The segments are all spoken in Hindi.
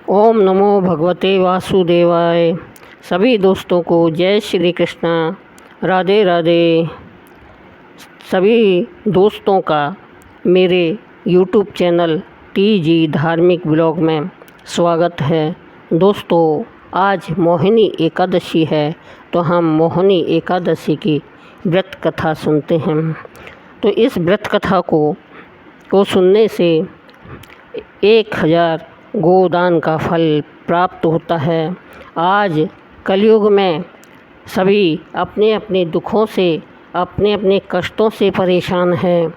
ओम नमो भगवते वासुदेवाय। सभी दोस्तों को जय श्री कृष्णा, राधे राधे। सभी दोस्तों का मेरे यूट्यूब चैनल टीजी धार्मिक ब्लॉग में स्वागत है। दोस्तों, आज मोहिनी एकादशी है तो हम मोहिनी एकादशी की व्रत कथा सुनते हैं। तो इस व्रत कथा को सुनने से 1000 गोदान का फल प्राप्त होता है। आज कलयुग में सभी अपने अपने दुखों से, अपने अपने कष्टों से परेशान हैं,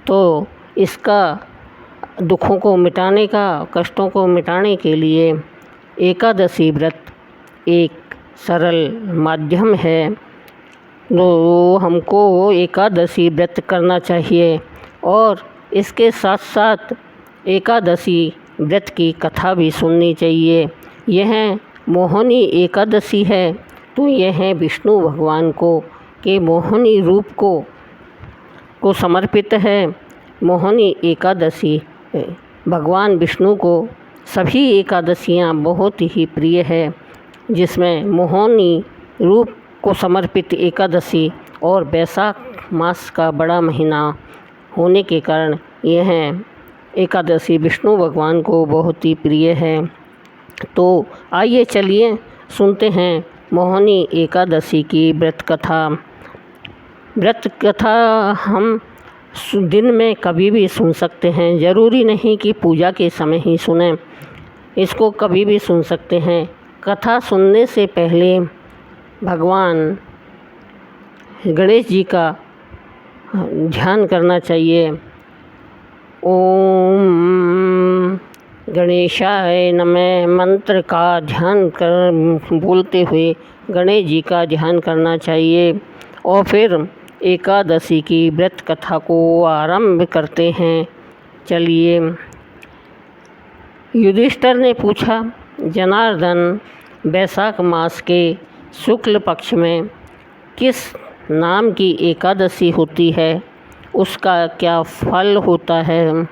तो इसका दुखों को मिटाने का, कष्टों को मिटाने के लिए एकादशी व्रत एक सरल माध्यम है। तो हमको एकादशी व्रत करना चाहिए और इसके साथ साथ एकादशी व्रत की कथा भी सुननी चाहिए। यह मोहिनी एकादशी है तो यह विष्णु भगवान के मोहिनी रूप को समर्पित है। मोहिनी एकादशी भगवान विष्णु को सभी एकादशियां बहुत ही प्रिय है, जिसमें मोहिनी रूप को समर्पित एकादशी और वैशाख मास का बड़ा महीना होने के कारण यह एकादशी विष्णु भगवान को बहुत ही प्रिय है। तो आइए चलिए सुनते हैं मोहिनी एकादशी की व्रत कथा। व्रत कथा हम दिन में कभी भी सुन सकते हैं, ज़रूरी नहीं कि पूजा के समय ही सुनें, इसको कभी भी सुन सकते हैं। कथा सुनने से पहले भगवान गणेश जी का ध्यान करना चाहिए। ओम गणेशाय नमः मंत्र का ध्यान कर बोलते हुए गणेश जी का ध्यान करना चाहिए और फिर एकादशी की व्रत कथा को आरंभ करते हैं। चलिए। युधिष्ठिर ने पूछा, जनार्दन, वैशाख मास के शुक्ल पक्ष में किस नाम की एकादशी होती है, उसका क्या फल होता है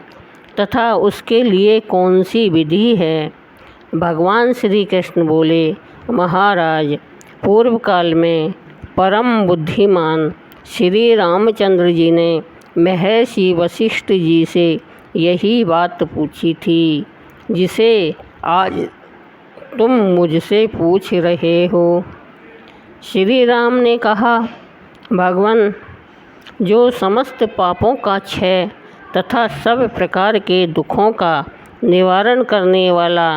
तथा उसके लिए कौन सी विधि है? भगवान श्री कृष्ण बोले, महाराज, पूर्व काल में परम बुद्धिमान श्री रामचंद्र जी ने महर्षि वशिष्ठ जी से यही बात पूछी थी, जिसे आज तुम मुझसे पूछ रहे हो। श्री राम ने कहा, भगवान, जो समस्त पापों का क्षय तथा सब प्रकार के दुखों का निवारण करने वाला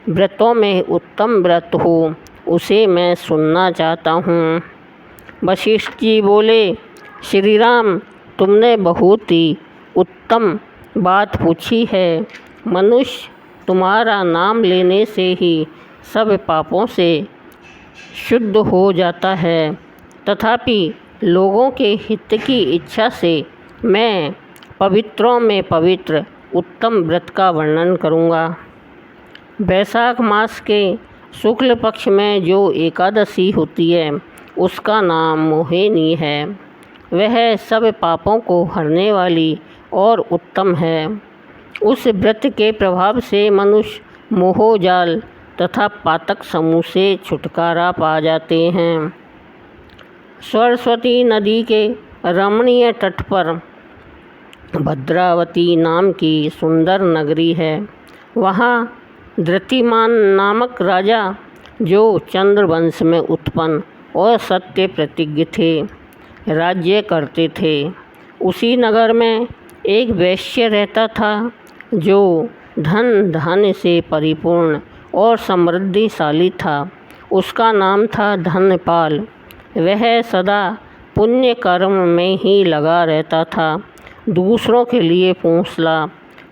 व्रतों में उत्तम व्रत हो, उसे मैं सुनना चाहता हूँ। वशिष्ठ जी बोले, श्री राम, तुमने बहुत ही उत्तम बात पूछी है। मनुष्य तुम्हारा नाम लेने से ही सब पापों से शुद्ध हो जाता है, तथापि लोगों के हित की इच्छा से मैं पवित्रों में पवित्र उत्तम व्रत का वर्णन करूँगा। वैशाख मास के शुक्ल पक्ष में जो एकादशी होती है उसका नाम मोहिनी है। वह सब पापों को हरने वाली और उत्तम है। उस व्रत के प्रभाव से मनुष्य मोहजाल तथा पातक समूह से छुटकारा पा जाते हैं। सरस्वती नदी के रमणीय तट पर भद्रावती नाम की सुंदर नगरी है। वहाँ धृतिमान नामक राजा, जो चंद्रवंश में उत्पन्न और सत्य प्रतिज्ञ थे, राज्य करते थे। उसी नगर में एक वैश्य रहता था, जो धन धान्य से परिपूर्ण और समृद्धिशाली था। उसका नाम था धनपाल। वह सदा पुण्य कर्म में ही लगा रहता था। दूसरों के लिए पूंसला,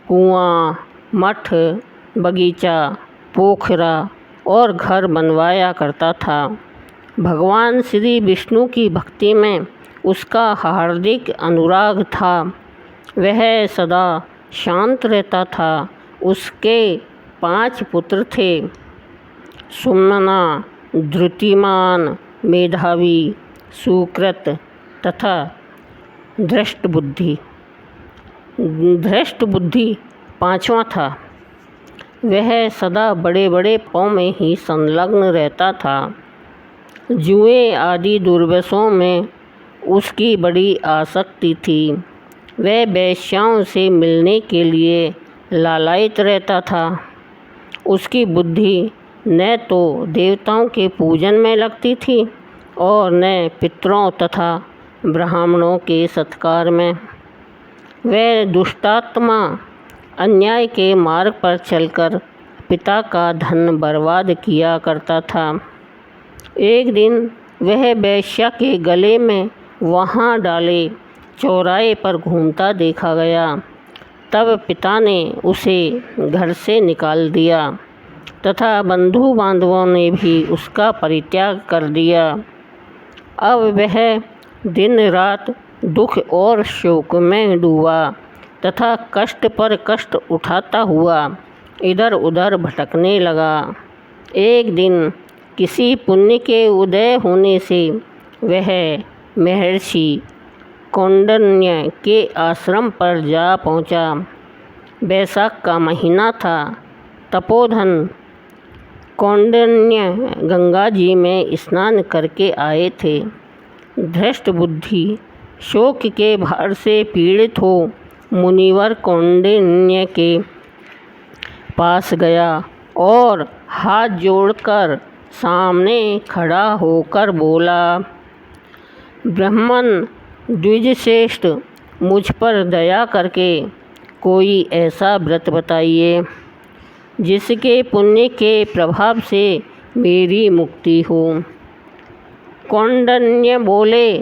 कुआं, मठ, बगीचा, पोखरा और घर बनवाया करता था। भगवान श्री विष्णु की भक्ति में उसका हार्दिक अनुराग था। वह सदा शांत रहता था। उसके 5 पुत्र थे, सुमना, धृतिमान, मेधावी, सुकृत तथा धृष्ट बुद्धि। धृष्ट बुद्धि 5वां था। वह सदा बड़े बड़े पाँव में ही संलग्न रहता था। जुए आदि दुर्व्यसनों में उसकी बड़ी आसक्ति थी। वह वेश्याओं से मिलने के लिए लालायित रहता था। उसकी बुद्धि न तो देवताओं के पूजन में लगती थी और न पितरों तथा ब्राह्मणों के सत्कार में। वह दुष्टात्मा अन्याय के मार्ग पर चलकर पिता का धन बर्बाद किया करता था। एक दिन वह वेश्या के गले में वहाँ डाले चौराहे पर घूमता देखा गया। तब पिता ने उसे घर से निकाल दिया तथा बंधु बांधवों ने भी उसका परित्याग कर दिया। अब वह दिन रात दुख और शोक में डूबा तथा कष्ट पर कष्ट उठाता हुआ इधर उधर भटकने लगा। एक दिन किसी पुण्य के उदय होने से वह महर्षि कौंडिन्य के आश्रम पर जा पहुंचा। बैसाख का महीना था। तपोधन कौंडिन्य गंगा जी में स्नान करके आए थे। धृष्ट बुद्धि शोक के भार से पीड़ित हो मुनिवर कौंडिन्य के पास गया और हाथ जोड़कर सामने खड़ा होकर बोला, ब्राह्मण द्विजश्रेष्ठ, मुझ पर दया करके कोई ऐसा व्रत बताइए जिसके पुण्य के प्रभाव से मेरी मुक्ति हो। कौंडिन्य बोले,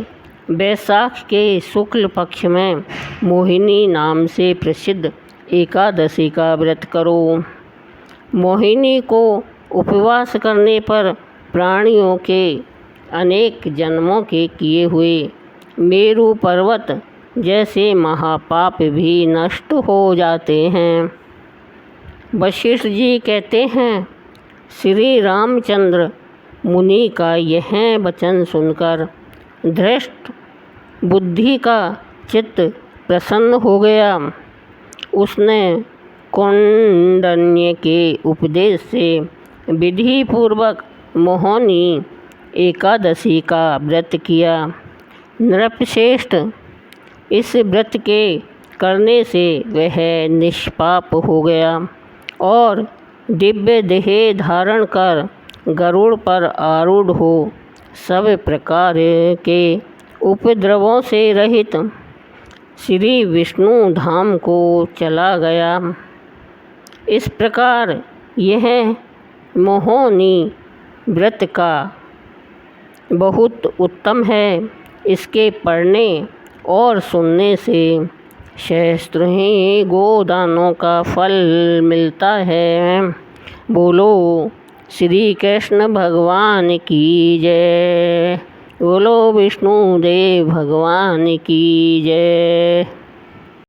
बैसाख के शुक्ल पक्ष में मोहिनी नाम से प्रसिद्ध एकादशी का व्रत करो। मोहिनी को उपवास करने पर प्राणियों के अनेक जन्मों के किए हुए मेरु पर्वत जैसे महापाप भी नष्ट हो जाते हैं। वशिष्ठ जी कहते हैं, श्री रामचंद्र मुनि का यह वचन सुनकर धृष्ट बुद्धि का चित्त प्रसन्न हो गया। उसने कौंडिन्य के उपदेश से विधि पूर्वक मोहिनी एकादशी का व्रत किया। नृपश्रेष्ठ, इस व्रत के करने से वह निष्पाप हो गया और दिव्य देह धारण कर गरुड़ पर आरूढ़ हो सब प्रकार के उपद्रवों से रहित श्री विष्णु धाम को चला गया। इस प्रकार यह मोहिनी व्रत का बहुत उत्तम है। इसके पढ़ने और सुनने से सहस्त्र ही गोदानों का फल मिलता है। बोलो श्री कृष्ण भगवान की जय। बोलो विष्णु देव भगवान की जय।